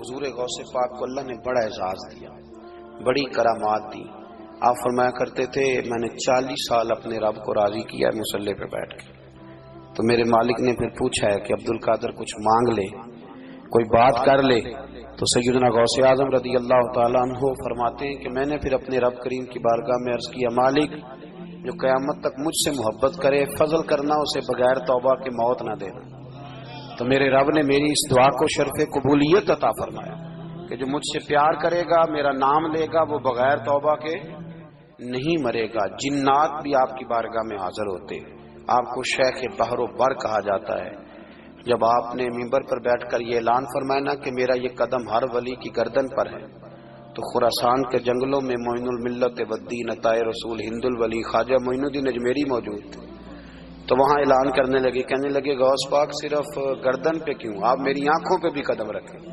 حضور غوث پاک کو اللہ نے بڑا اعزاز دیا، بڑی کرامات دی۔ آپ فرمایا کرتے تھے میں نے 40 سال اپنے رب کو راضی کیا ہے مصلی پہ بیٹھ کے۔ تو میرے مالک نے پھر پوچھا ہے کہ عبد القادر کچھ مانگ لے، کوئی بات کر لے، تو سیدنا غوث اعظم رضی اللہ تعالیٰ عنہ فرماتے ہیں کہ میں نے پھر اپنے رب کریم کی بارگاہ میں عرض کیا، مالک جو قیامت تک مجھ سے محبت کرے فضل کرنا، اسے بغیر توبہ کے موت نہ دینا۔ تو میرے رب نے میری اس دعا کو شرف قبولیت عطا فرمایا کہ جو مجھ سے پیار کرے گا، میرا نام لے گا، وہ بغیر توبہ کے نہیں مرے گا۔ جنات بھی آپ کی بارگاہ میں حاضر ہوتے، آپ کو شیخ بحر و بر کہا جاتا ہے۔ جب آپ نے منبر پر بیٹھ کر یہ اعلان فرمایا نا کہ میرا یہ قدم ہر ولی کی گردن پر ہے، تو خراسان کے جنگلوں میں معین الملت والدین عطائے رسول ہند الولی خواجہ معین الدین اجمیری موجود تھے۔ تو وہاں اعلان کرنے لگے، کہنے لگے غوث پاک صرف گردن پہ کیوں، آپ میری آنکھوں پہ بھی قدم رکھیں۔